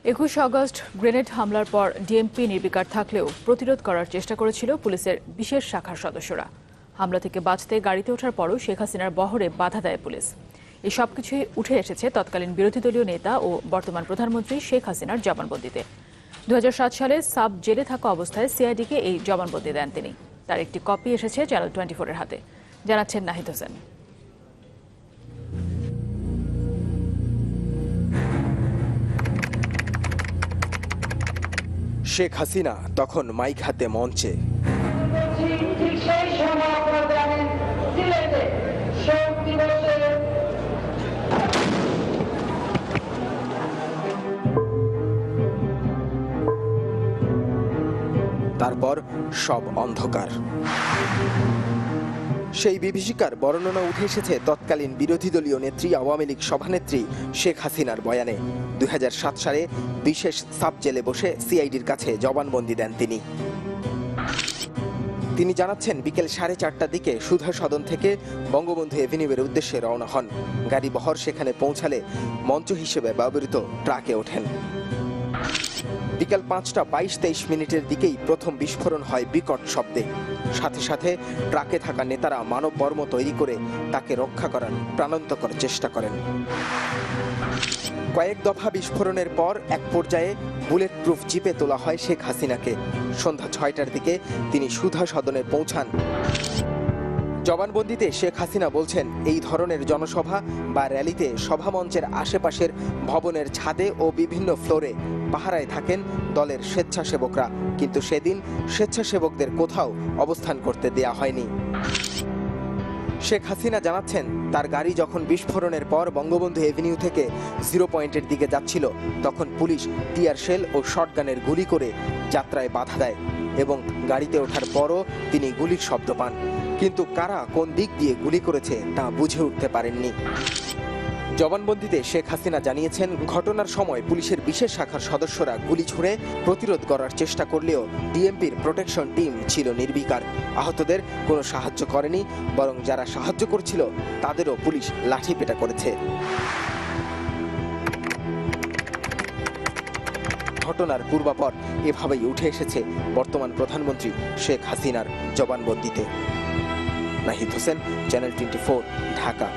21 August grenade হামলার পর DMP নির্বিকার থাকলেও প্রতিরোধ করার চেষ্টা করেছিল পুলিশের বিশেষ শাখার সদস্যরা। হামলা থেকে বাঁচতে গাড়িতে ওঠার পরও শেখ হাসিনার বহরে বাধা দেয় পুলিশ। এই সবকিছুই উঠে এসেছে তৎকালীন বিরোধী দলীয় নেতা ও বর্তমান প্রধানমন্ত্রী শেখ হাসিনার জবানবন্দিতে। 2007 সালে সাব জেলে থাকা অবস্থায় সিআইডিকে এই জবানবন্দি দেন তিনি। তার একটি কপি এসেছে চ্যানেল 24-এর হাতে, জানাচ্ছেন নাহিদ হোসেন। শেখ হাসিনা তখন মাইক হাতে মঞ্চে। তারপর সব অন্ধকার। সেই বিভীষিকার বর্ণনা উঠে এসেছে তৎকালীন বিরোধী দলীয় নেত্রী আওয়ামী লীগ সভানেত্রী শেখ হাসিনার বয়ানে। 2007 সালে বিশেষ সাব জেলে বসে সিআইডির কাছে জবানবন্দি দেন তিনি জানাচ্ছেন বিকেল 4:30টার দিকে সুধা সদন থেকে বঙ্গবন্ধু এভিনিউয়ের উদ্দেশ্যে রওনা হন। গাড়ি বহর সেখানে পৌঁছালে মঞ্চ হিসেবে ব্যবহৃত ট্রাকে ওঠেন। বিকাল 5:22-23 দিকেই প্রথম বিস্ফোরণ হয় বিকট শব্দে। সাথে সাথে ট্রাকে থাকা নেতারা মানব বর্ম তৈরি করে তাকে রক্ষা করার প্রাণান্তকর চেষ্টা করেন। কয়েক দফা বিস্ফোরণের পর এক পর্যায়ে বুলেট প্রুফ জিপে তোলা হয় শেখ হাসিনাকে। সন্ধ্যা 6টার দিকে তিনি সুধা সদনে পৌঁছান। জবানবন্দিতে শেখ হাসিনা বলছেন, এই ধরনের জনসভা বা র্যালিতে সভামঞ্চের আশেপাশের ভবনের ছাদে ও বিভিন্ন ফ্লোরে পাহারায় থাকেন দলের স্বেচ্ছাসেবকরা, কিন্তু সেদিন স্বেচ্ছাসেবকদের কোথাও অবস্থান করতে দেয়া হয়নি। শেখ হাসিনা জানাচ্ছেন, তার গাড়ি যখন বিস্ফোরণের পর বঙ্গবন্ধু এভিনিউ থেকে 0 পয়েন্টের দিকে যাচ্ছিল, তখন পুলিশ টিয়ার শেল ও শটগানের গুলি করে যাত্রায় বাধা দেয় এবং গাড়িতে ওঠার পরও তিনি গুলির শব্দ পান, কিন্তু কারা কোন দিক দিয়ে গুলি করেছে তা বুঝে উঠতে পারেননি। জবানবন্দিতে শেখ হাসিনা জানিয়েছেন, ঘটনার সময় পুলিশের বিশেষ শাখার সদস্যরা গুলি ছুঁড়ে প্রতিরোধ করার চেষ্টা করলেও ডিএমপির প্রোটেকশন টিম ছিল নির্বিকার। আহতদের কোনো সাহায্য করেনি, বরং যারা সাহায্য করছিল তাদেরও পুলিশ লাঠিপেটা করেছে। ঘটনার পূর্বাপর এভাবেই উঠে এসেছে বর্তমান প্রধানমন্ত্রী শেখ হাসিনার জবানবন্দিতে। নাহিদ হোসেন, চ্যানেল 24, ঢাকা।